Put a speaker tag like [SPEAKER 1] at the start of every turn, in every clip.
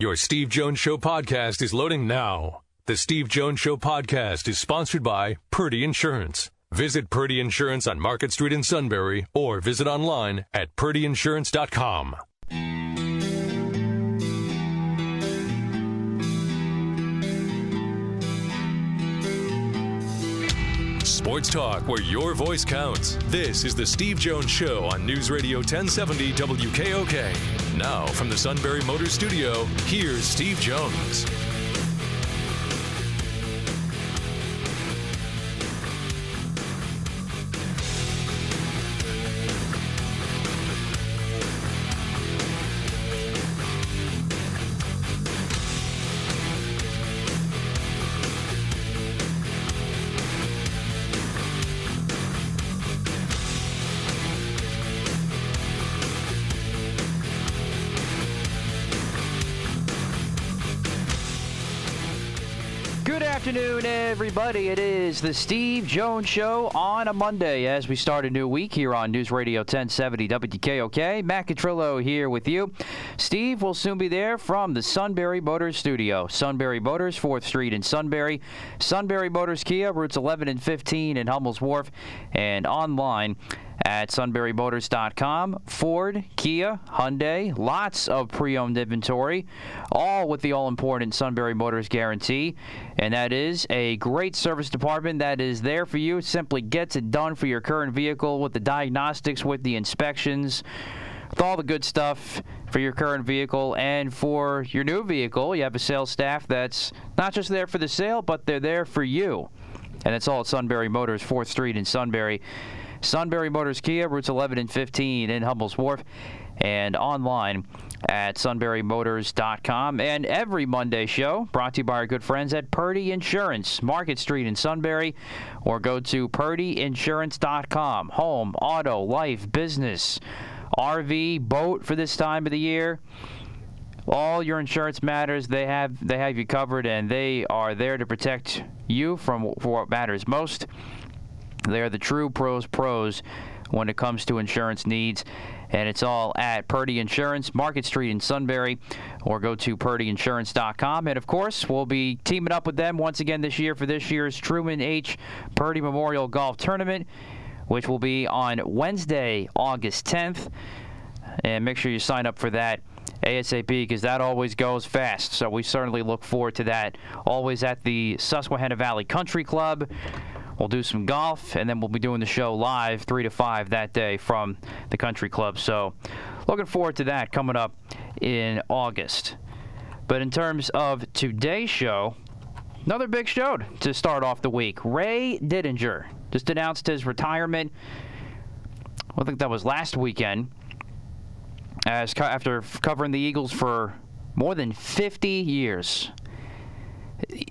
[SPEAKER 1] Your Steve Jones Show podcast is loading now. The Steve Jones Show podcast is sponsored by Purdy Insurance. Visit Purdy Insurance on Market Street in Sunbury or visit online at purdyinsurance.com. Sports talk where your voice counts. This is the Steve Jones Show on News Radio 1070 WKOK. Now from the Sunbury Motors Studio, here's Steve Jones.
[SPEAKER 2] Good afternoon, everybody. It is the Steve Jones Show on a Monday as we start a new week here on News Radio 1070 WKOK. Matt Catrillo here with you. Steve will soon be there from the Sunbury Motors Studio. Sunbury Motors, 4th Street in Sunbury. Sunbury Motors Kia, routes 11 and 15 in Hummel's Wharf, and online at sunburymotors.com. Ford, Kia, Hyundai, lots of pre-owned inventory, all with the all-important Sunbury Motors guarantee. And that is a great service department that is there for you. Simply gets it done for your current vehicle with the diagnostics, with the inspections, with all the good stuff for your current vehicle. And for your new vehicle, you have a sales staff that's not just there for the sale, but they're there for you. And it's all at Sunbury Motors, 4th Street in Sunbury. Sunbury Motors Kia, routes 11 and 15 in Hummel's Wharf, and online at sunburymotors.com. And every Monday show brought to you by our good friends at Purdy Insurance, Market Street in Sunbury, or go to purdyinsurance.com. Home, auto, life, business, RV, boat for this time of the year. All your insurance matters, they have you covered, and they are there to protect you for what matters most. They are the true pros when it comes to insurance needs, and it's all at Purdy Insurance, Market Street in Sunbury, or go to purdyinsurance.com. And, of course, we'll be teaming up with them once again this year for this year's Truman H. Purdy Memorial Golf Tournament, which will be on Wednesday, August 10th. And make sure you sign up for that ASAP, because that always goes fast. So we certainly look forward to that. Always at the Susquehanna Valley Country Club. We'll do some golf, and then we'll be doing the show live 3 to 5 that day from the country club. So looking forward to that coming up in August. But in terms of today's show, another big show to start off the week. Ray Didinger just announced his retirement. I think that was last weekend, after covering the Eagles for more than 50 years.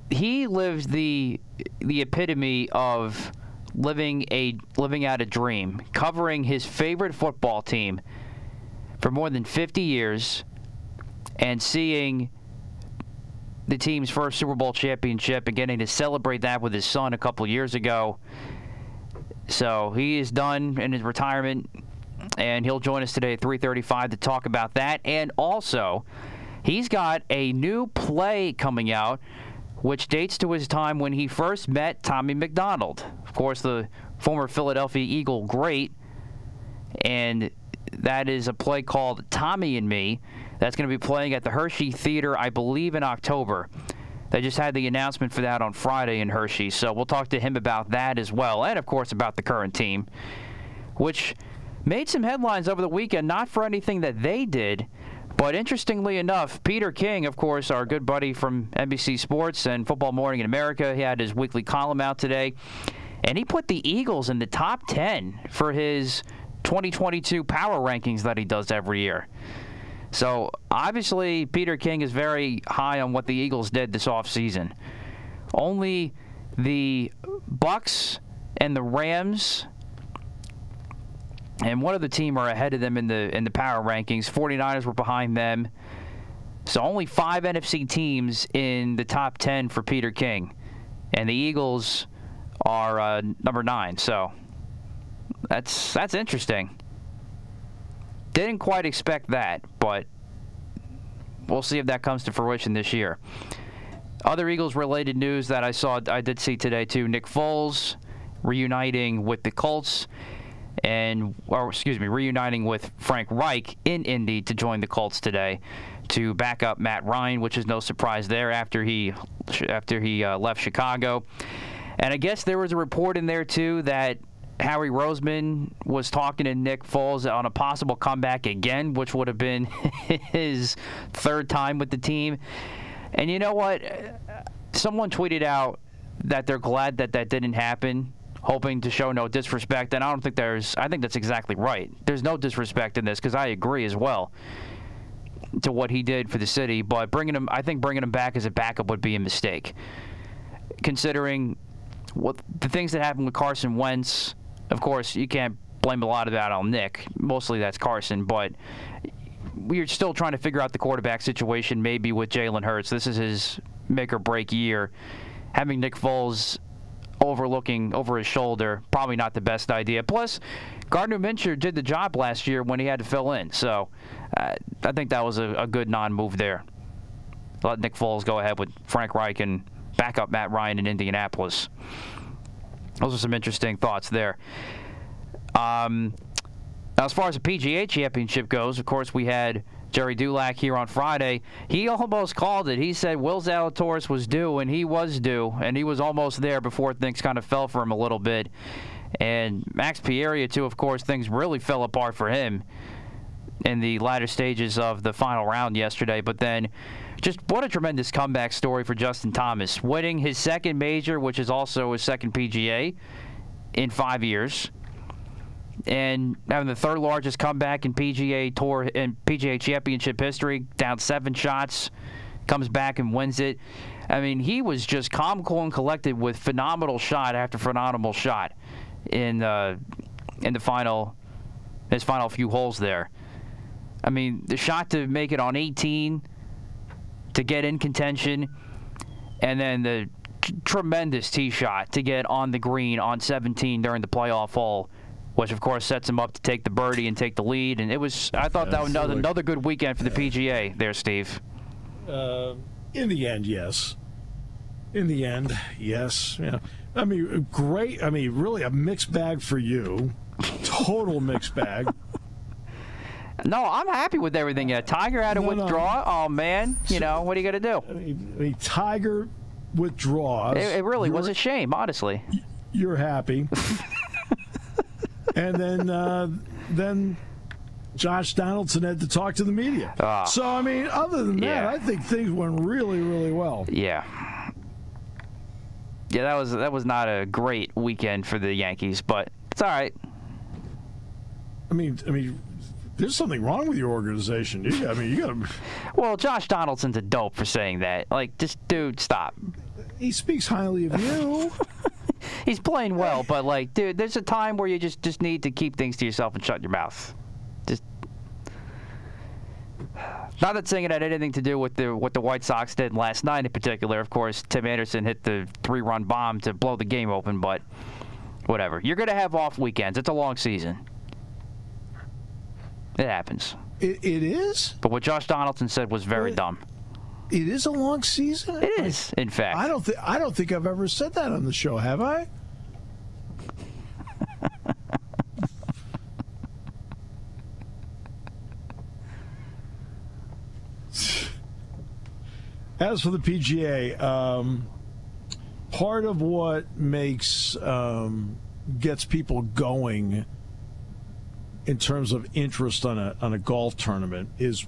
[SPEAKER 2] He lived the epitome of living out a dream, covering his favorite football team for more than 50 years and seeing the team's first Super Bowl championship and getting to celebrate that with his son a couple years ago. So he is done in his retirement, and he'll join us today at 3:35 to talk about that. And also, he's got a new play coming out which dates to his time when he first met Tommy McDonald. Of course, the former Philadelphia Eagle great. And that is a play called Tommy and Me. That's going to be playing at the Hershey Theater, I believe, in October. They just had the announcement for that on Friday in Hershey. So we'll talk to him about that as well. And, of course, about the current team, which made some headlines over the weekend, not for anything that they did, but interestingly enough, Peter King, of course, our good buddy from NBC Sports and Football Morning in America, he had his weekly column out today, and he put the Eagles in the top 10 for his 2022 power rankings that he does every year. So, obviously, Peter King is very high on what the Eagles did this offseason. Only the Bucks and the Rams and one other team are ahead of them in the power rankings. 49ers were behind them. So only 5 NFC teams in the top 10 for Peter King. And the Eagles are number 9. So that's interesting. Didn't quite expect that, but we'll see if that comes to fruition this year. Other Eagles-related news that I did see today, too. Nick Foles reuniting with the Colts reuniting with Frank Reich in Indy to join the Colts today to back up Matt Ryan, which is no surprise there after he left Chicago. And I guess there was a report in there, too, that Howie Roseman was talking to Nick Foles on a possible comeback again, which would have been his third time with the team. And you know what? Someone tweeted out that they're glad that didn't happen, hoping to show no disrespect. And I think that's exactly right. There's no disrespect in this because I agree as well to what he did for the city. But bringing him back as a backup would be a mistake, considering what the things that happened with Carson Wentz. Of course, you can't blame a lot of that on Nick. Mostly that's Carson, but we're still trying to figure out the quarterback situation maybe with Jalen Hurts. This is his make-or-break year. Having Nick Foles overlooking over his shoulder, probably not the best idea. Plus, Gardner Minshew did the job last year when he had to fill in. So I think that was a good non-move there. Let Nick Foles go ahead with Frank Reich and back up Matt Ryan in Indianapolis. Those are some interesting thoughts there. Now, as far as the PGA Championship goes, of course, we had Jerry Dulac here on Friday. He almost called it. He said Will Zalatoris was due, and he was due, and he was almost there before things kind of fell for him a little bit. And Max Pieria, too, of course, things really fell apart for him in the latter stages of the final round yesterday. But then just what a tremendous comeback story for Justin Thomas, winning his second major, which is also his second PGA in 5 years, and having the third largest comeback in PGA Tour and PGA Championship history, down 7 shots, comes back and wins it. I mean, he was just calm, cool, and collected with phenomenal shot after phenomenal shot in the his final few holes there. I mean, the shot to make it on 18, to get in contention, and then the tremendous tee shot to get on the green on 17 during the playoff hole, which, of course, sets him up to take the birdie and take the lead. And I thought that was another good weekend for the PGA there, Steve.
[SPEAKER 3] In the end, yes. Yeah. I mean, great. I mean, really a mixed bag for you. Total mixed bag.
[SPEAKER 2] No, I'm happy with everything. Yeah, Tiger had to withdraw. Oh, man. You know, what are you going to do?
[SPEAKER 3] I mean, Tiger withdraws.
[SPEAKER 2] It really was a shame, honestly.
[SPEAKER 3] You're happy. And then Josh Donaldson had to talk to the media. So, I mean, other than that, I think things went really, really well.
[SPEAKER 2] Yeah. Yeah, that was not a great weekend for the Yankees, but it's all right.
[SPEAKER 3] I mean, there's something wrong with your organization. You got to.
[SPEAKER 2] Well, Josh Donaldson's a dope for saying that. Like, just dude, stop.
[SPEAKER 3] He speaks highly of you.
[SPEAKER 2] He's playing well, but like, dude, there's a time where you just need to keep things to yourself and shut your mouth. Just not that saying it had anything to do with what the White Sox did last night in particular. Of course, Tim Anderson hit the 3-run bomb to blow the game open, but whatever. You're going to have off weekends. It's a long season. It happens.
[SPEAKER 3] It is?
[SPEAKER 2] But what Josh Donaldson said was very dumb.
[SPEAKER 3] It is a long season?
[SPEAKER 2] It is, in fact.
[SPEAKER 3] I don't think I've ever said that on the show, have I? As for the PGA, part of what gets people going in terms of interest on a golf tournament is,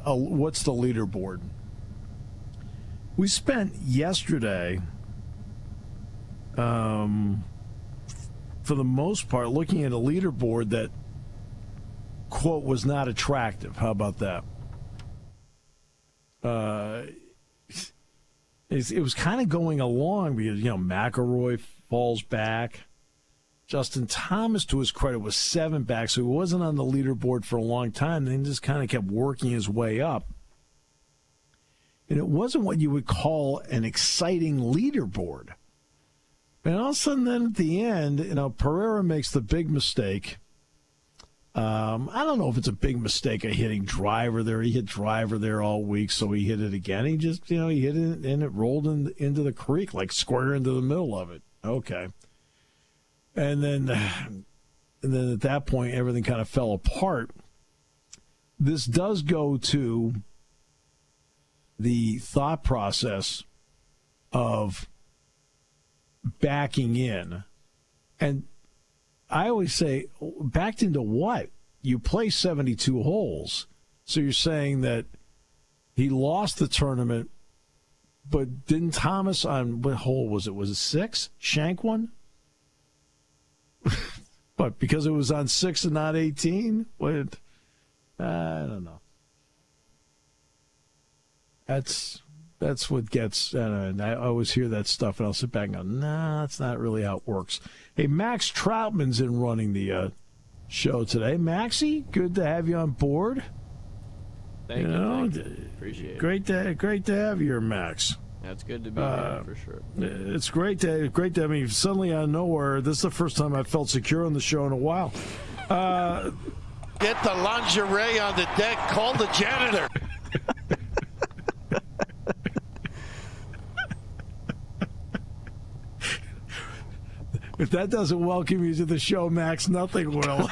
[SPEAKER 3] what's the leaderboard? We spent yesterday, for the most part, looking at a leaderboard that, quote, was not attractive. How about that? It was kind of going along because, McIlroy falls back. Justin Thomas, to his credit, was 7 back, so he wasn't on the leaderboard for a long time. Then just kind of kept working his way up. And it wasn't what you would call an exciting leaderboard. And all of a sudden, then at the end, Pereira makes the big mistake I don't know if it's a big mistake of hitting driver there. He hit driver there all week, so he hit it again. He just, he hit it and it rolled into the creek, like square into the middle of it. Okay. And then at that point, everything kind of fell apart. This does go to the thought process of backing in. And I always say, backed into what? You play 72 holes. So you're saying that he lost the tournament, but didn't Thomas on what hole was it? Was it 6? Shank one? But because it was on 6 and not 18? What? I don't know. That's what gets, and I always hear that stuff, and I'll sit back and go, nah, that's not really how it works. Hey, Max Troutman's in running the show today. Maxie, good to have you on board.
[SPEAKER 4] Thank you. Appreciate it.
[SPEAKER 3] Great to have you here, Max.
[SPEAKER 4] That's good to be here, for sure.
[SPEAKER 3] It's great to, I mean, suddenly out of nowhere, this is the first time I felt secure on the show in a while.
[SPEAKER 5] Get the lingerie on the deck. Call the janitor.
[SPEAKER 3] If that doesn't welcome you to the show, Max, nothing will.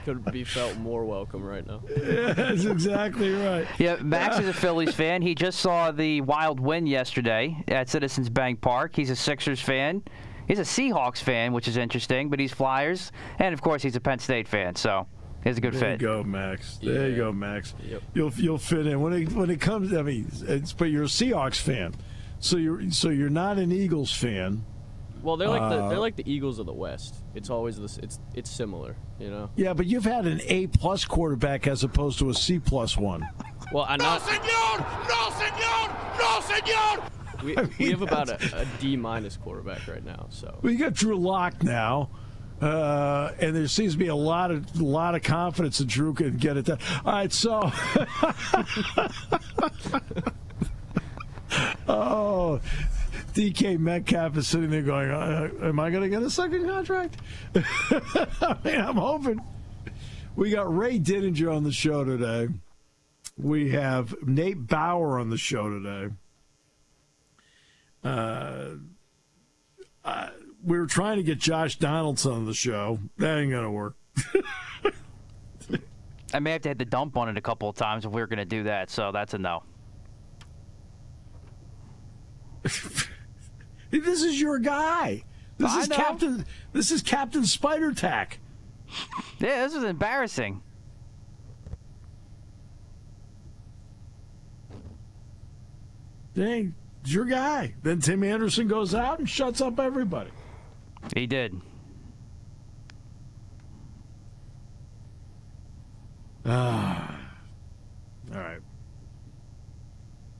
[SPEAKER 4] Could be felt more welcome right now.
[SPEAKER 3] Yeah, that's exactly right.
[SPEAKER 2] Yeah, Max is a Phillies fan. He just saw the Wild win yesterday at Citizens Bank Park. He's a Sixers fan. He's a Seahawks fan, which is interesting, but he's Flyers. And, of course, he's a Penn State fan, so he's a good fit.
[SPEAKER 3] There you go, Max. There you go, Max.
[SPEAKER 4] Yep.
[SPEAKER 3] You'll fit in. When it comes, I mean, but you're a Seahawks fan. So you're not an Eagles fan.
[SPEAKER 4] Well, they're like the Eagles of the West. It's always this. It's similar,
[SPEAKER 3] Yeah, but you've had an A+ quarterback as opposed to a C+ one.
[SPEAKER 4] Well, I'm not.
[SPEAKER 5] No, senor!
[SPEAKER 4] We have about a D- quarterback right now. So
[SPEAKER 3] Well, you got Drew Lock now, and there seems to be a lot of confidence that Drew can get it done. All right, so. Oh, DK Metcalf is sitting there going, am I going to get a second contract? I mean, I'm hoping. We got Ray Didinger on the show today. We have Nate Bauer on the show today. We were trying to get Josh Donaldson on the show. That ain't going to work.
[SPEAKER 2] I may have to hit the dump on it a couple of times if we were going to do that, so that's a no.
[SPEAKER 3] This is your guy. This is Captain Spider Tack.
[SPEAKER 2] Yeah, this is embarrassing.
[SPEAKER 3] Dang, it's your guy. Then Tim Anderson goes out and shuts up everybody.
[SPEAKER 2] He did.
[SPEAKER 3] All right.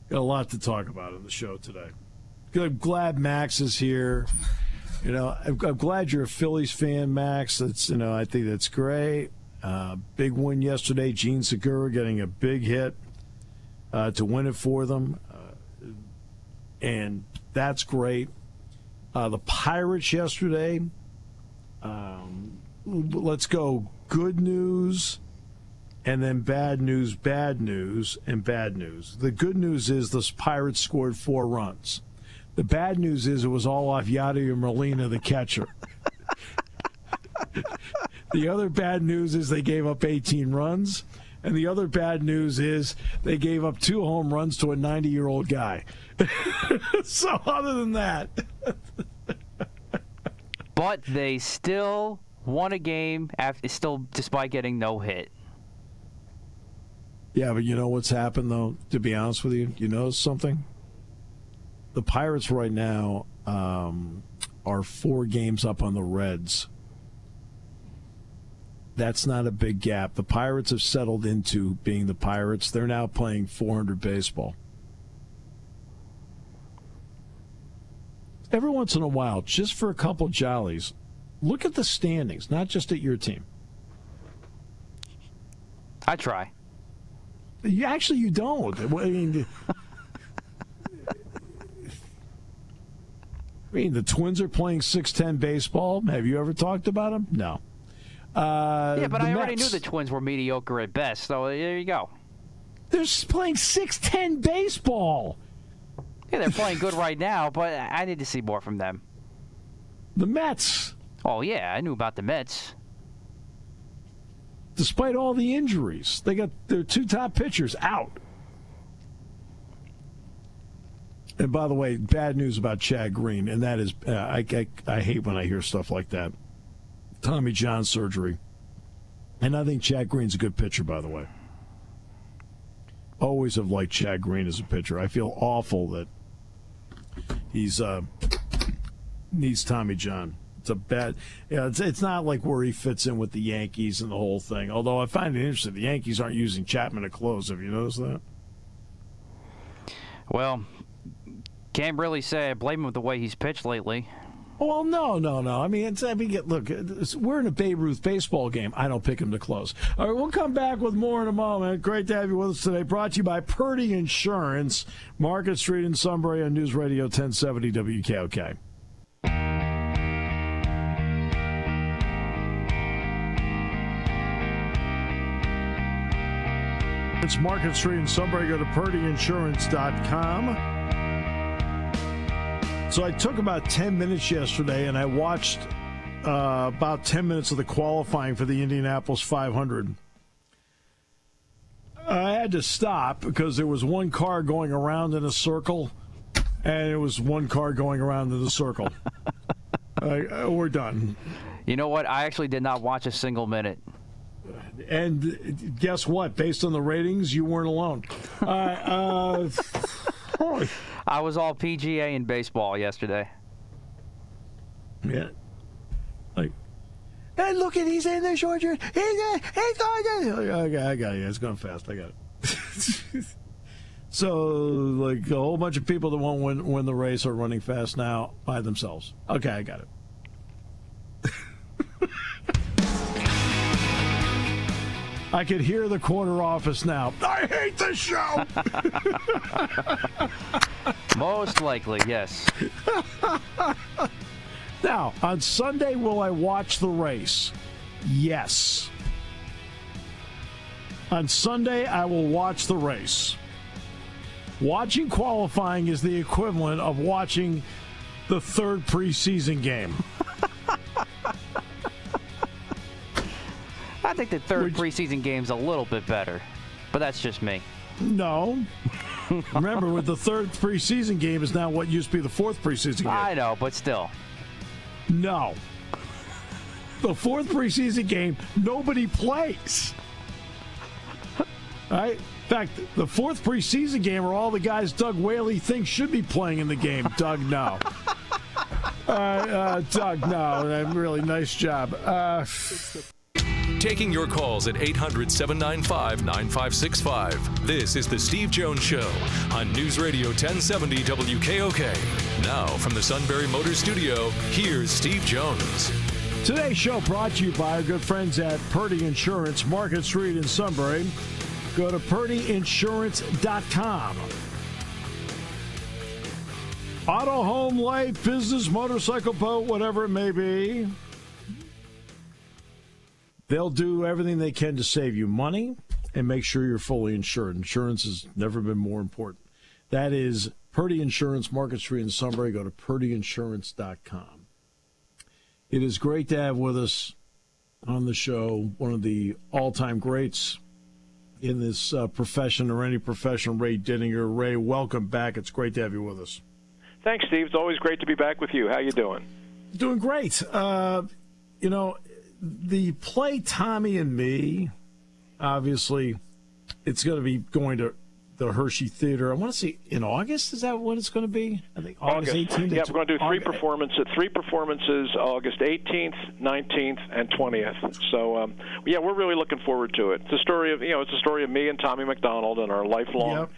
[SPEAKER 3] Got a lot to talk about on the show today. I'm glad Max is here. I'm glad you're a Phillies fan, Max. That's I think that's great. Big win yesterday. Gene Segura getting a big hit to win it for them, and that's great. The Pirates yesterday. Let's go. Good news. And then bad news, and bad news. The good news is the Pirates scored 4 runs. The bad news is it was all off Yadier Molina, the catcher. The other bad news is they gave up 18 runs. And the other bad news is they gave up 2 home runs to a 90-year-old guy. So other than that.
[SPEAKER 2] But they still won a game despite getting no hit.
[SPEAKER 3] Yeah, but you know what's happened, though, to be honest with you? You know something? The Pirates right now are 4 games up on the Reds. That's not a big gap. The Pirates have settled into being the Pirates. They're now playing 400 baseball. Every once in a while, just for a couple jollies, look at the standings, not just at your team.
[SPEAKER 2] I try.
[SPEAKER 3] You don't. I mean, I mean, the Twins are playing 6'10" baseball. Have you ever talked about them? No.
[SPEAKER 2] Yeah, but I already
[SPEAKER 3] Mets.
[SPEAKER 2] knew the Twins were mediocre at best, so there you go.
[SPEAKER 3] They're playing 6'10" baseball.
[SPEAKER 2] Yeah, they're playing good right now, but I need to see more from them.
[SPEAKER 3] The Mets,
[SPEAKER 2] Oh, yeah, I knew about the Mets.
[SPEAKER 3] despite all the injuries, they got their 2 top pitchers out. And by the way, bad news about Chad Green, and that is, I hate when I hear stuff like that. Tommy John surgery. And I think Chad Green's a good pitcher, by the way. Always have liked Chad Green as a pitcher. I feel awful that he's needs Tommy John. It's a bad. Yeah, it's not like where he fits in with the Yankees and the whole thing. Although I find it interesting, the Yankees aren't using Chapman to close. Have you noticed that?
[SPEAKER 2] Well, can't really say I blame him with the way he's pitched lately.
[SPEAKER 3] Well, no. I mean, look, we're in a Babe Ruth baseball game. I don't pick him to close. All right, we'll come back with more in a moment. Great to have you with us today. Brought to you by Purdy Insurance, Market Street in Sunbury on News Radio 1070 WKOK. It's Market Street in Sunbury. Go to purdyinsurance.com. So I took about 10 minutes yesterday, and I watched about 10 minutes of the qualifying for the Indianapolis 500. I had to stop because there was one car going around in a circle, and it was one car going around in the circle. We're done.
[SPEAKER 2] You know what? I actually did not watch a single minute.
[SPEAKER 3] And guess what? Based on the ratings, you weren't alone.
[SPEAKER 2] I was all PGA and baseball yesterday.
[SPEAKER 3] Yeah. Like, hey, look at he's in the short shirt. He's going. Okay, I got it. It's going fast. I got it. So, like, a whole bunch of people that won't win the race are running fast now by themselves. Okay, I got it. I could hear the corner office now. I hate this show.
[SPEAKER 2] Most likely, yes.
[SPEAKER 3] Now, on Sunday, will I watch the race? Yes. On Sunday, I will watch the race. Watching qualifying is the equivalent of watching the third preseason game.
[SPEAKER 2] I think the third preseason game's a little bit better, but that's just me.
[SPEAKER 3] No. Remember, with the third preseason game is now what used to be the fourth preseason game.
[SPEAKER 2] I know, but still.
[SPEAKER 3] No. The fourth preseason game, nobody plays. Right? In fact, the fourth preseason game are all the guys Doug Whaley thinks should be playing in the game. Doug, no. Doug, no. Really nice job.
[SPEAKER 1] Taking your calls at 800-795-9565. This is the Steve Jones Show on News Radio 1070 WKOK. Now, from the Sunbury Motor Studio, here's Steve Jones.
[SPEAKER 3] Today's show brought to you by our good friends at Purdy Insurance, Market Street in Sunbury. Go to purdyinsurance.com. Auto, home, life, business, motorcycle, boat, whatever it may be. They'll do everything they can to save you money and make sure you're fully insured. Insurance has never been more important. That is Purdy Insurance, Market Street in Sunbury. Go to purdyinsurance.com. It is great to have with us on the show one of the all-time greats in this profession or any profession, Ray Didinger. Ray, welcome back. It's great to have you with us.
[SPEAKER 6] Thanks, Steve. It's always great to be back with you. How you doing?
[SPEAKER 3] Doing great. The play Tommy and Me, obviously, it's going to be going to the Hershey Theater. I want to see in August. Is that when it's going to be? I think August 18th.
[SPEAKER 6] Yeah, we're going to do three performances August 18th, 19th, and 20th. So, we're really looking forward to it. It's a story of me and Tommy McDonald and our lifelong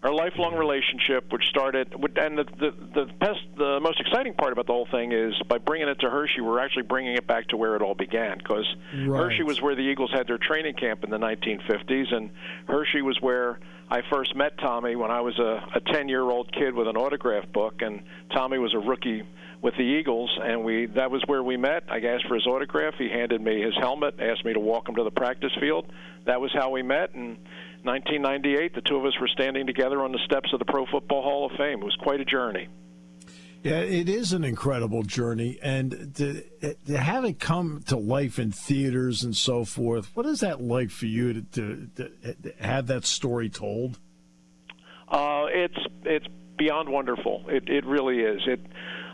[SPEAKER 6] Our lifelong relationship, which started, and the most exciting part about the whole thing is by bringing it to Hershey, we're actually bringing it back to where it all began. Because Hershey was where the Eagles had their training camp in the 1950s, and Hershey was where I first met Tommy when I was a 10-year-old kid with an autograph book, and Tommy was a rookie with the Eagles, and that was where we met. I asked for his autograph. He handed me his helmet, asked me to walk him to the practice field. That was how we met, and 1998, the two of us were standing together on the steps of the Pro Football Hall of Fame. It was quite a journey.
[SPEAKER 3] Yeah, it is an incredible journey, and to have it come to life in theaters and so forth, what is that like for you to have that story told?
[SPEAKER 6] It's beyond wonderful. It really is.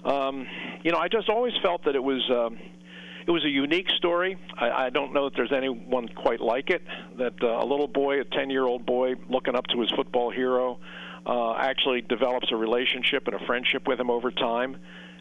[SPEAKER 6] I just always felt that it was a unique story. I don't know that there's anyone quite like it, that a little boy, a 10-year-old boy, looking up to his football hero, actually develops a relationship and a friendship with him over time.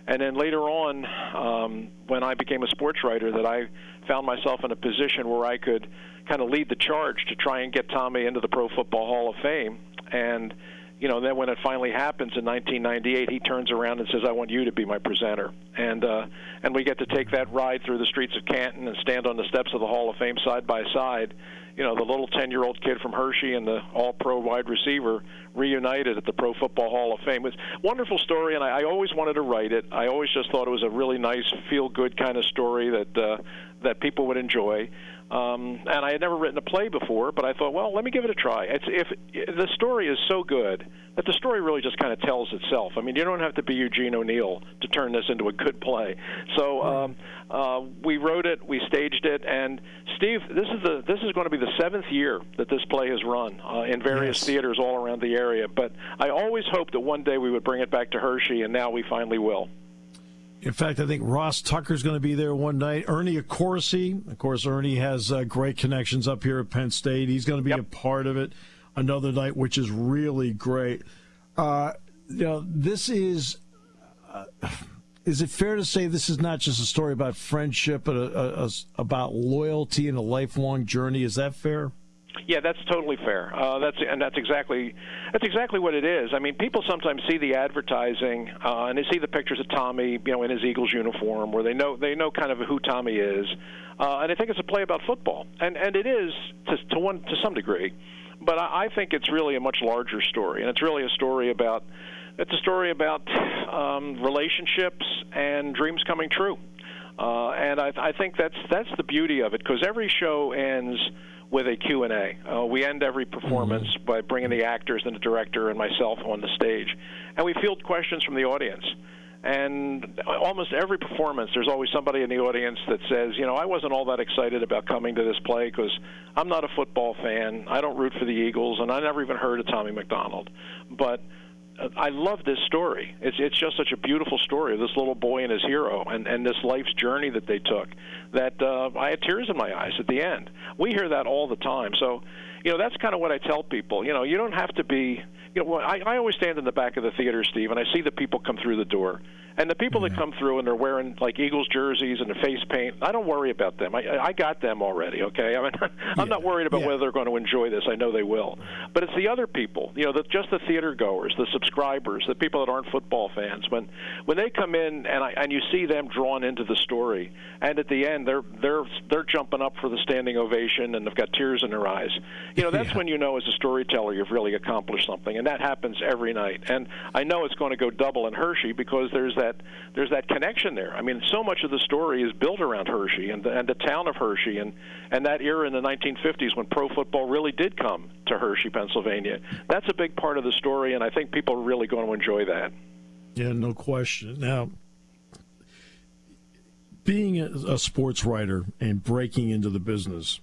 [SPEAKER 6] And then later on, when I became a sports writer, that I found myself in a position where I could kind of lead the charge to try and get Tommy into the Pro Football Hall of Fame. And then when it finally happens in 1998, he turns around and says, "I want you to be my presenter." And we get to take that ride through the streets of Canton and stand on the steps of the Hall of Fame side by side. The little 10-year-old kid from Hershey and the all-pro wide receiver reunited at the Pro Football Hall of Fame. It's a wonderful story, and I always wanted to write it. I always just thought it was a really nice, feel-good kind of story that people would enjoy. And I had never written a play before, but I thought, well, let me give it a try. If the story is so good that the story really just kind of tells itself. I mean, you don't have to be Eugene O'Neill to turn this into a good play. So we wrote it, we staged it, and Steve, this is going to be the 7th year that this play has run in various theaters all around the area. But I always hoped that one day we would bring it back to Hershey, and now we finally will.
[SPEAKER 3] In fact, I think Ross Tucker's going to be there one night. Ernie Accorsi, of course, Ernie has great connections up here at Penn State. He's going to be a part of it another night, which is really great. This is it fair to say this is not just a story about friendship, but about loyalty and a lifelong journey? Is that fair?
[SPEAKER 6] Yeah, that's totally fair. That's exactly what it is. I mean, people sometimes see the advertising and they see the pictures of Tommy, in his Eagles uniform, where they know kind of who Tommy is, and they think it's a play about football, and it is to some degree, but I think it's really a much larger story, and it's really a story about relationships and dreams coming true, and I think that's the beauty of it, because every show ends with a Q&A. We end every performance by bringing the actors and the director and myself on the stage, and we field questions from the audience. And almost every performance, there's always somebody in the audience that says, I wasn't all that excited about coming to this play because I'm not a football fan, I don't root for the Eagles, and I never even heard of Tommy McDonald. But I love this story. It's just such a beautiful story of this little boy and his hero, and this life's journey that they took, that I had tears in my eyes at the end. We hear that all the time. So, that's kind of what I tell people. You don't have to be, I always stand in the back of the theater, Steve, and I see the people come through the door. And the people that come through and they're wearing like Eagles jerseys and the face paint, I don't worry about them. I got them already, okay? I mean, I'm not worried about whether they're going to enjoy this. I know they will. But it's the other people, just the theater goers, the subscribers, the people that aren't football fans. When they come in and you see them drawn into the story, and at the end they're jumping up for the standing ovation and they've got tears in their eyes. That's when as a storyteller you've really accomplished something, and that happens every night. And I know it's going to go double in Hershey because there's that connection there. I mean, so much of the story is built around Hershey and the town of Hershey and that era in the 1950s when pro football really did come to Hershey, Pennsylvania. That's a big part of the story, and I think people are really going to enjoy that.
[SPEAKER 3] Yeah, no question. Now, being a sports writer and breaking into the business,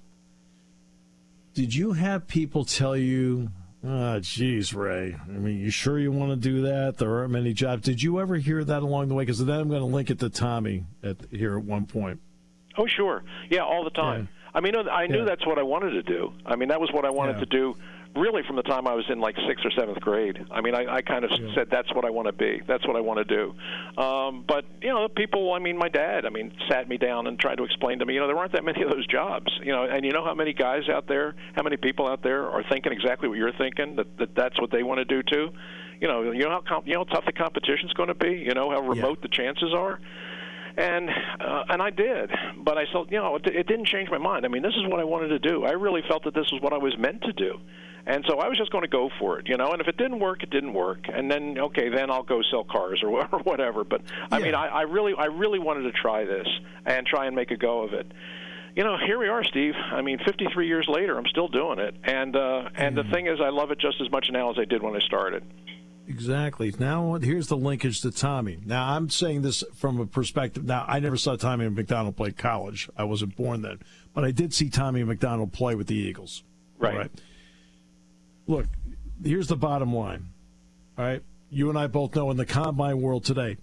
[SPEAKER 3] did you have people tell you, geez, Ray, I mean, you sure you want to do that? There aren't many jobs. Did you ever hear that along the way? Because then I'm going to link it to Tommy here at one point.
[SPEAKER 6] Oh, sure. Yeah, all the time. Yeah. I mean, I knew that's what I wanted to do. I mean, that was what I wanted to do really from the time I was in like 6th or 7th grade. I mean, I kind of said that's what I want to be. That's what I want to do. But, people, my dad, sat me down and tried to explain to me, there aren't that many of those jobs. And you know how many guys out there, how many people out there are thinking exactly what you're thinking, that's what they want to do too? You know how tough the competition's going to be? You know how remote the chances are? And I did, but I felt, it didn't change my mind. This is what I wanted to do. I really felt that this was what I was meant to do. And so I was just going to go for it, And if it didn't work, it didn't work. And then, okay, then I'll go sell cars or whatever. But, I really wanted to try this and try and make a go of it. Here we are, Steve. 53 years later, I'm still doing it. And the thing is, I love it just as much now as I did when I started.
[SPEAKER 3] Exactly. Now, here's the linkage to Tommy. Now, I'm saying this from a perspective. Now, I never saw Tommy McDonald play college. I wasn't born then. But I did see Tommy McDonald play with the Eagles.
[SPEAKER 6] Right.
[SPEAKER 3] Look, here's the bottom line. All right? You and I both know in the combine world today,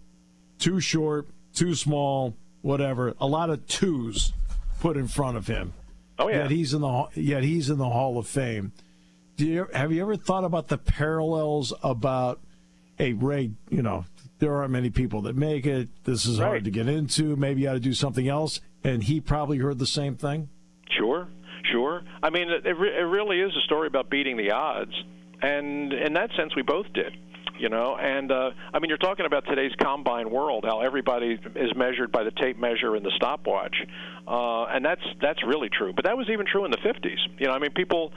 [SPEAKER 3] too short, too small, whatever, a lot of twos put in front of him.
[SPEAKER 6] Oh, yeah.
[SPEAKER 3] Yet he's in the Hall of Fame. Have you ever thought about the parallels about, hey, Ray, there aren't many people that make it. This is hard to get into. Maybe you ought to do something else. And he probably heard the same thing?
[SPEAKER 6] Sure. It really is a story about beating the odds. And in that sense, we both did. And you're talking about today's combine world, how everybody is measured by the tape measure and the stopwatch, and that's really true. But that was even true in the 50s. People,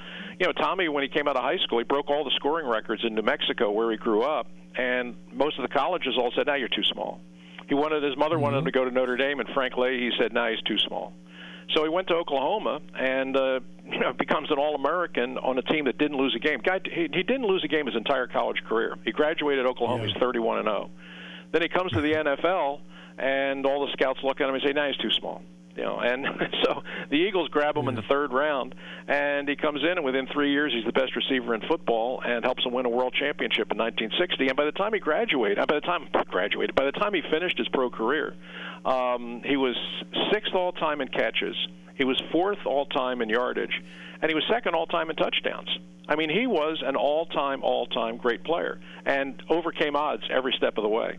[SPEAKER 6] Tommy, when he came out of high school, he broke all the scoring records in New Mexico where he grew up, and most of the colleges all said, "Now you're too small." His mother wanted him to go to Notre Dame, and Frank Leahy said, "No, he's too small." So he went to Oklahoma and becomes an All-American on a team that didn't lose a game. He didn't lose a game his entire college career. He graduated Oklahoma. He's 31-0. Then he comes to the NFL, and all the scouts look at him and say, "No, he's too small." And so the Eagles grab him in the 3rd round, and he comes in, and within 3 years, he's the best receiver in football and helps him win a world championship in 1960. And by the time he finished his pro career, he was 6th all-time in catches. He was 4th all-time in yardage, and he was 2nd all-time in touchdowns. He was an all-time great player and overcame odds every step of the way.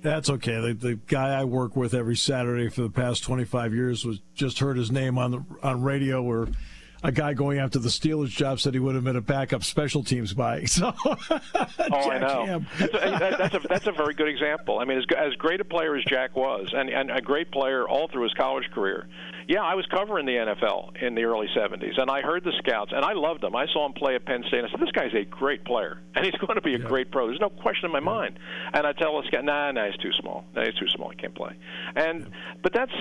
[SPEAKER 3] That's okay. The guy I work with every Saturday for the past 25 years was just heard his name on radio where a guy going after the Steelers job said he would have been a backup special teams guy. So,
[SPEAKER 6] I know. That's a very good example. As great a player as Jack was, and a great player all through his college career. Yeah, I was covering the NFL in the early 70s, and I heard the scouts, and I loved him. I saw him play at Penn State, and I said, "This guy's a great player, and he's going to be a great pro. There's no question in my mind." And I tell the scout, "Nah, he's too small. No, he's too small. He can't play." But that's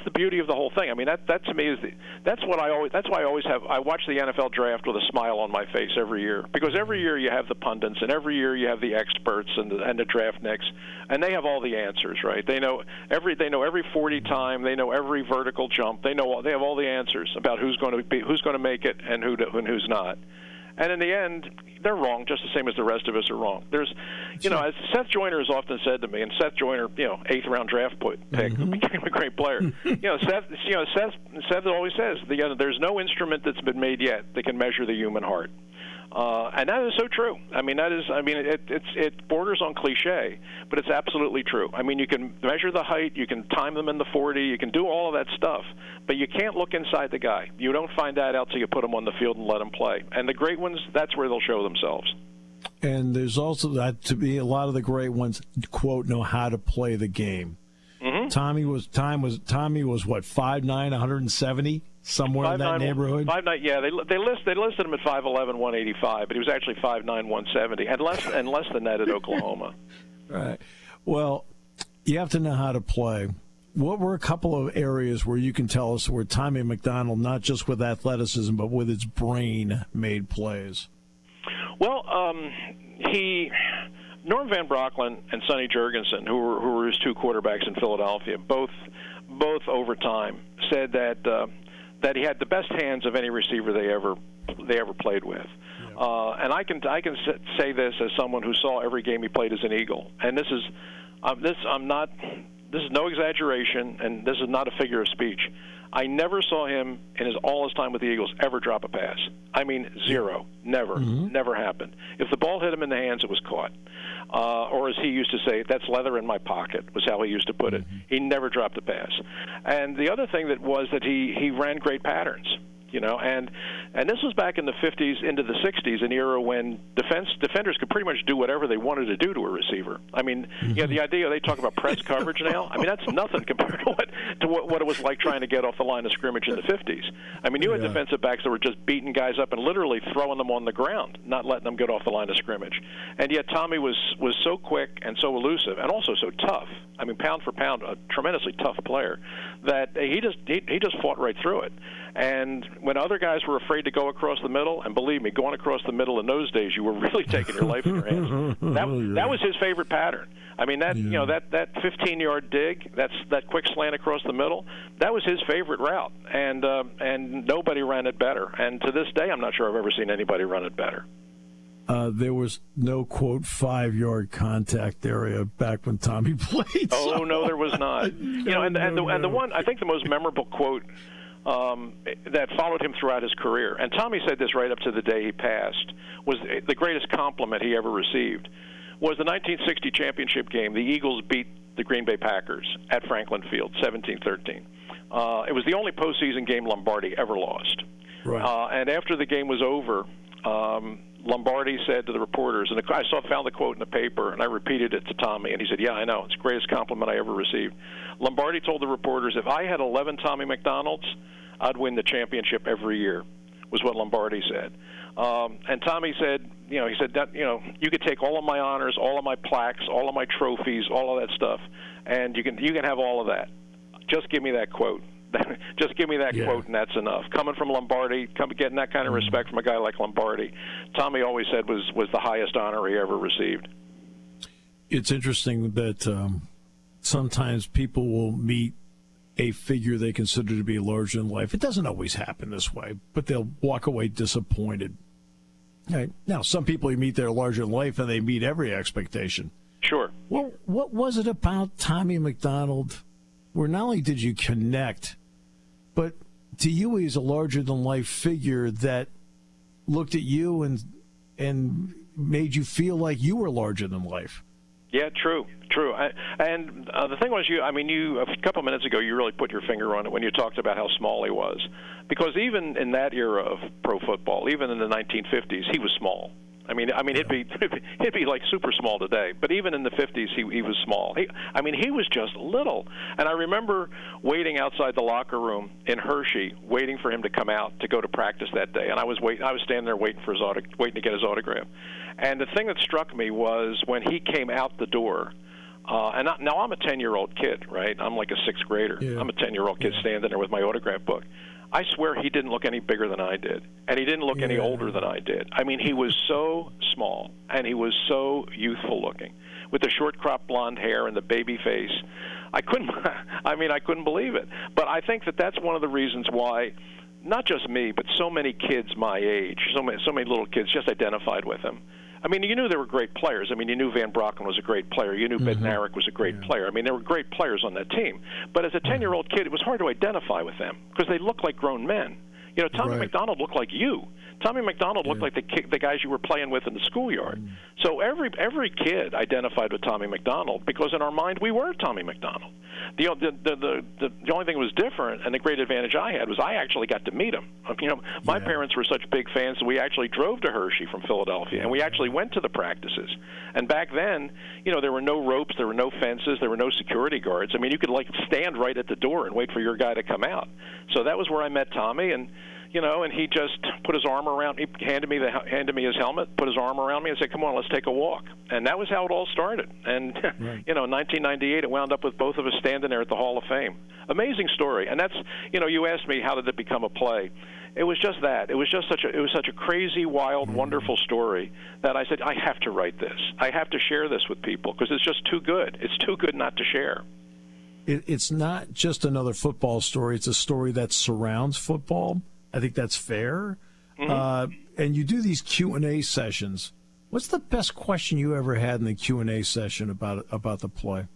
[SPEAKER 6] the beauty of the whole thing. That to me is that's why I watch the NFL draft with a smile on my face every year, because every year you have the pundits, and every year you have the experts and the draftniks, and they have all the answers, right? They know every 40 time, they know every vertical jump. They have all the answers about who's going to make it and who's not. And in the end, they're wrong, just the same as the rest of us are wrong. There's, as Seth Joyner has often said to me, and Seth Joyner, 8th round draft pick, who became a great player. Seth always says, there's no instrument that's been made yet that can measure the human heart. And that is so true. It borders on cliche, but it's absolutely true. You can measure the height, you can time them in the 40, you can do all of that stuff, but you can't look inside the guy. You don't find that out till you put him on the field and let him play. And the great ones, that's where they'll show themselves.
[SPEAKER 3] And there's also that to be a lot of the great ones, quote, know how to play the game. Mm-hmm. Tommy was what, 5'9", 170? Somewhere in that neighborhood?
[SPEAKER 6] 5'9", yeah. They listed him at 5'11", 185, but he was actually 5'9", 170, and less than that at Oklahoma.
[SPEAKER 3] Right. Well, you have to know how to play. What were a couple of areas where you can tell us where Tommy McDonald, not just with athleticism, but with his brain, made plays?
[SPEAKER 6] Well, Norm Van Brocklin and Sonny Jurgensen, who were his 2 quarterbacks in Philadelphia, both over time said that he had the best hands of any receiver they ever played with. Yeah. And I can say this as someone who saw every game he played as an Eagle. And I'm not this is no exaggeration, and this is not a figure of speech. I never saw him in all his time with the Eagles ever drop a pass. I mean, zero. Never. Never happened. If the ball hit him in the hands, it was caught. Or as he used to say, that's leather in my pocket, was how he used to put it. He never dropped a pass. And the other thing that was that he ran great patterns. And this was back in the 50s into the 60s, an era when defenders could pretty much do whatever they wanted to do to a receiver. I mean, the idea they talk about press coverage now. I mean, that's nothing compared to what it was like trying to get off the line of scrimmage in the 50s. I mean, you had defensive backs that were just beating guys up and literally throwing them on the ground, not letting them get off the line of scrimmage. And yet Tommy was so quick and so elusive and also so tough. I mean, pound for pound, a tremendously tough player that he just fought right through it. And when other guys were afraid to go across the middle, and believe me, going across the middle in those days, you were really taking your life in your hands. That was his favorite pattern. I mean, that 15-yard dig, that quick slant across the middle, that was his favorite route, and nobody ran it better. And to this day, I'm not sure I've ever seen anybody run it better.
[SPEAKER 3] There was no, quote, 5-yard contact area back when Tommy played.
[SPEAKER 6] Oh, no, there was not. And the one, I think the most memorable quote that followed him throughout his career, and Tommy said this right up to the day he passed, was the greatest compliment he ever received, was the 1960 championship game. The Eagles beat the Green Bay Packers at Franklin Field, 17-13. It was the only postseason game Lombardi ever lost. Right. And after the game was over, Lombardi said to the reporters, and I found the quote in the paper, and I repeated it to Tommy, and he said, yeah, I know, it's the greatest compliment I ever received. Lombardi told the reporters, if I had 11 Tommy McDonalds, I'd win the championship every year, was what Lombardi said. And Tommy said, he said that, you could take all of my honors, all of my plaques, all of my trophies, all of that stuff, and you can have all of that. Just give me that quote. Just give me that quote, and that's enough. Coming from Lombardi, getting that kind of respect from a guy like Lombardi, Tommy always said was the highest honor he ever received.
[SPEAKER 3] It's interesting that sometimes people will meet a figure they consider to be larger than life. It doesn't always happen this way, but they'll walk away disappointed. Right. Now, some people you meet that are larger than life, and they meet every expectation.
[SPEAKER 6] Sure.
[SPEAKER 3] Well, what was it about Tommy McDonald where not only did you connect, but to you he's a larger-than-life figure that looked at you and made you feel like you were larger than life?
[SPEAKER 6] Yeah, true. And the thing was, you a couple minutes ago, you really put your finger on it when you talked about how small he was. Because even in that era of pro football, even in the 1950s, he was small. I mean, he'd be like super small today. But even in the 50s, he was small. He was just little. And I remember waiting outside the locker room in Hershey, waiting for him to come out to go to practice that day. And I was standing there waiting to get his autograph. And the thing that struck me was when he came out the door. Now I'm a 10-year-old kid, right? I'm like a sixth grader. Yeah. I'm a 10-year-old kid standing there with my autograph book. I swear he didn't look any bigger than I did, and he didn't look any older than I did. I mean, he was so small, and he was so youthful looking, with the short cropped blonde hair and the baby face. I couldn't believe it. But I think that's one of the reasons why, not just me, but so many kids my age, so many little kids just identified with him. I mean, you knew they were great players. I mean, you knew Van Brocken was a great player. You knew Bednarik was a great player. I mean, there were great players on that team. But as a 10-year-old kid, it was hard to identify with them because they looked like grown men. Tommy McDonald looked like you. Tommy McDonald looked like the guys you were playing with in the schoolyard. So every kid identified with Tommy McDonald because in our mind we were Tommy McDonald. The only thing that was different, and the great advantage I had, was I actually got to meet him. My parents were such big fans that we actually drove to Hershey from Philadelphia, and we actually went to the practices. And back then, there were no ropes, there were no fences, there were no security guards. I mean, you could stand right at the door and wait for your guy to come out. So that was where I met Tommy, and he just put his arm around me, handed me his helmet, put his arm around me, and said, "Come on, let's take a walk." And that was how it all started. And in 1998, it wound up with both of us standing there at the Hall of Fame. Amazing story. And that's, you asked me how did it become a play. It was just that. It was such a crazy, wild, wonderful story that I said, I have to write this. I have to share this with people because it's just too good. It's too good not to share.
[SPEAKER 3] It's not just another football story. It's a story that surrounds football. I think that's fair. And you do these Q&A sessions. What's the best question you ever had in the Q&A session about the play?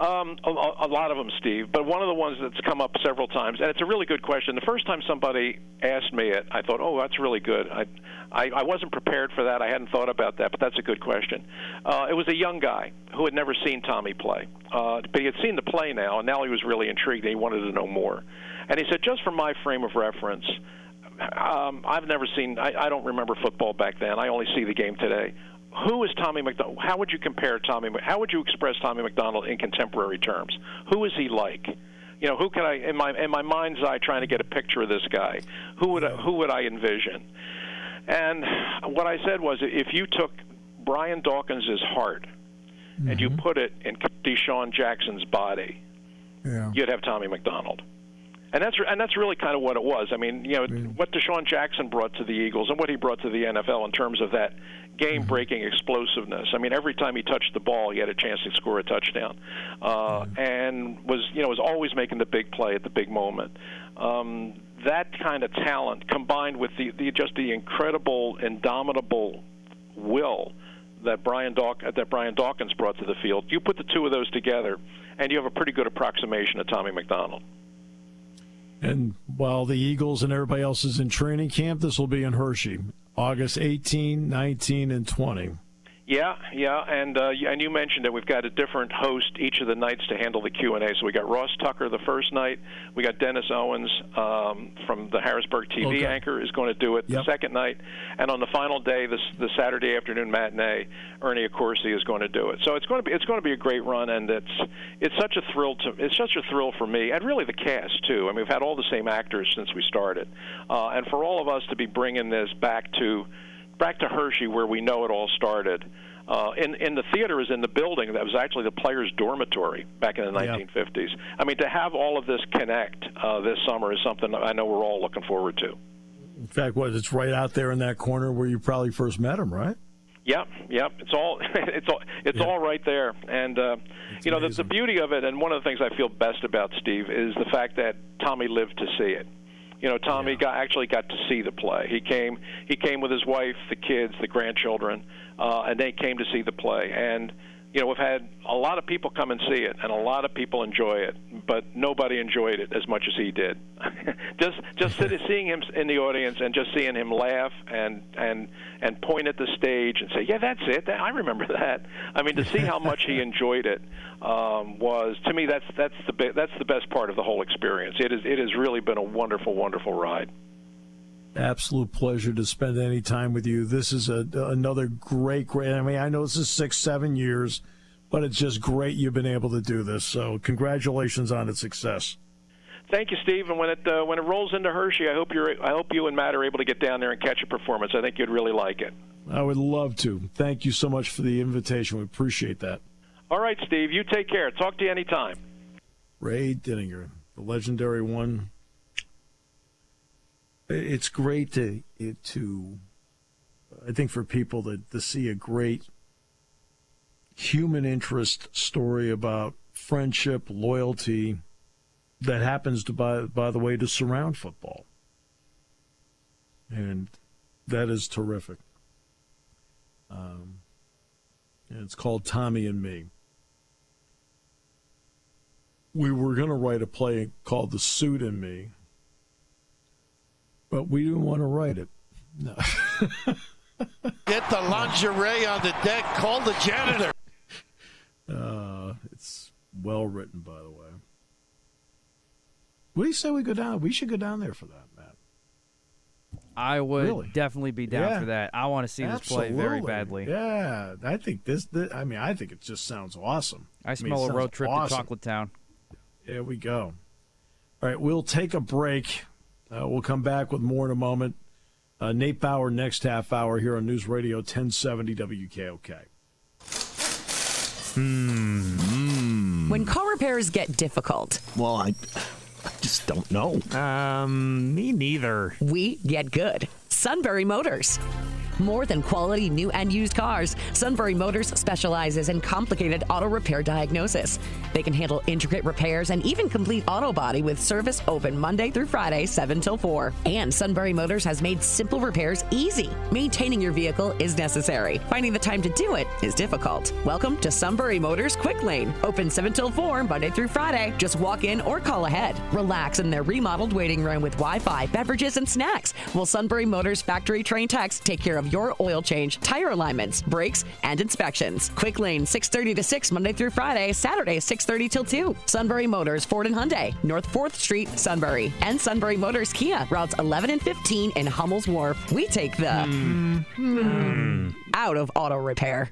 [SPEAKER 6] A lot of them, Steve, but one of the ones that's come up several times, and it's a really good question. The first time somebody asked me it, I thought, oh, that's really good. I wasn't prepared for that. I hadn't thought about that, but that's a good question. It was a young guy who had never seen Tommy play, but he had seen the play now, and now he was really intrigued, and he wanted to know more. And he said, just from my frame of reference, I've never seen, I don't remember football back then. I only see the game today. Who is Tommy McDonald? How would you compare Tommy? How would you express Tommy McDonald in contemporary terms? Who is he like? You know, who can I in my mind's eye trying to get a picture of this guy? Who would I envision? And what I said was, if you took Brian Dawkins' heart and you put it in Deshaun Jackson's body, you'd have Tommy McDonald. And that's really kind of what it was. I mean, you know, what Deshaun Jackson brought to the Eagles and what he brought to the NFL in terms of that game-breaking explosiveness. I mean, every time he touched the ball, he had a chance to score a touchdown, and was always making the big play at the big moment. That kind of talent, combined with the incredible, indomitable will that Brian Dawkins brought to the field, you put the two of those together, and you have a pretty good approximation of Tommy McDonald.
[SPEAKER 3] And while the Eagles and everybody else is in training camp, this will be in Hershey, August 18, 19, and 20.
[SPEAKER 6] Yeah, and you mentioned that we've got a different host each of the nights to handle the Q&A. So we got Ross Tucker the first night. We got Dennis Owens from the Harrisburg TV anchor is going to do it the second night. And on the final day, the Saturday afternoon matinee, Ernie Accorsi is going to do it. So it's going to be a great run, and it's such a thrill for me, and really the cast too. I mean, we've had all the same actors since we started, and for all of us to be bringing this back to Hershey, where we know it all started. In the theater is in the building that was actually the players' dormitory back in the 1950s. I mean, to have all of this connect this summer is something I know we're all looking forward to.
[SPEAKER 3] In fact, it's right out there in that corner where you probably first met him, right?
[SPEAKER 6] Yep. It's all right there. And the beauty of it, and one of the things I feel best about, Steve, is the fact that Tommy lived to see it. You know, Tommy actually got to see the play. He came with his wife, the kids, the grandchildren, and they came to see the play. And, you know, we've had a lot of people come and see it, and a lot of people enjoy it, but nobody enjoyed it as much as he did. just seeing him in the audience and just seeing him laugh and point at the stage and say, yeah, that's it. I remember that. I mean, to see how much he enjoyed it was, to me, that's the best part of the whole experience. It has really been a wonderful, wonderful ride.
[SPEAKER 3] Absolute pleasure to spend any time with you. This is another great. I mean, I know this is 6-7 years, but it's just great you've been able to do this. So congratulations on its success.
[SPEAKER 6] Thank you, Steve. And when it rolls into Hershey, I hope you and Matt are able to get down there and catch a performance. I think you'd really like it.
[SPEAKER 3] I would love to. Thank you so much for the invitation. We appreciate that.
[SPEAKER 6] All right, Steve. You take care. Talk to you anytime.
[SPEAKER 3] Ray Didinger, the legendary one. It's great to I think for people to see a great human interest story about friendship, loyalty that happens to, by the way, to surround football. And that is terrific. And it's called Tommy and Me. We were going to write a play called The Suit and Me, but we didn't want to write it. No.
[SPEAKER 5] Get the lingerie on the deck. Call the janitor.
[SPEAKER 3] It's well written, by the way. What do you say we go down? We should go down there for that, Matt.
[SPEAKER 4] I would definitely be down for that. I want to see this play very badly.
[SPEAKER 3] Yeah, I think I think it just sounds awesome.
[SPEAKER 4] I smell a road trip to Chocolate Town.
[SPEAKER 3] There we go. All right, we'll take a break. We'll come back with more in a moment. Nate Bauer next half hour here on News Radio 1070 WKOK.
[SPEAKER 7] When car repairs get difficult.
[SPEAKER 8] Well, I just don't know.
[SPEAKER 9] Me neither.
[SPEAKER 7] We get good. Sunbury Motors. More than quality new and used cars, Sunbury Motors specializes in complicated auto repair diagnosis. They can handle intricate repairs and even complete auto body with service open Monday through Friday, 7 till 4. And Sunbury Motors has made simple repairs easy. Maintaining your vehicle is necessary. Finding the time to do it is difficult. Welcome to Sunbury Motors Quick Lane. Open 7 till 4, Monday through Friday. Just walk in or call ahead. Relax in their remodeled waiting room with Wi-Fi, beverages, and snacks. While Sunbury Motors factory trained techs take care of your oil change, tire alignments, brakes, and inspections. Quick Lane, 6:30 to 6, Monday through Friday. Saturday, 6:30 till 2. Sunbury Motors, Ford and Hyundai, North 4th Street, Sunbury. And Sunbury Motors Kia, routes 11 and 15 in Hummel's Wharf. We take the out of auto repair.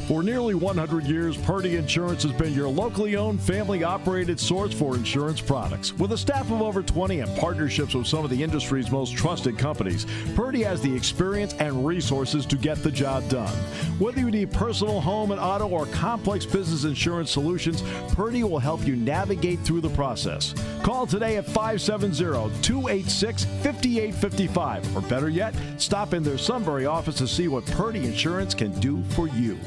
[SPEAKER 3] For nearly 100 years, Purdy Insurance has been your locally owned, family-operated source for insurance products. With a staff of over 20 and partnerships with some of the industry's most trusted companies, Purdy has the experience and resources to get the job done. Whether you need personal, home, and auto, or complex business insurance solutions, Purdy will help you navigate through the process. Call today at 570-286-5855, or better yet, stop in their Sunbury office to see what Purdy Insurance can do for you.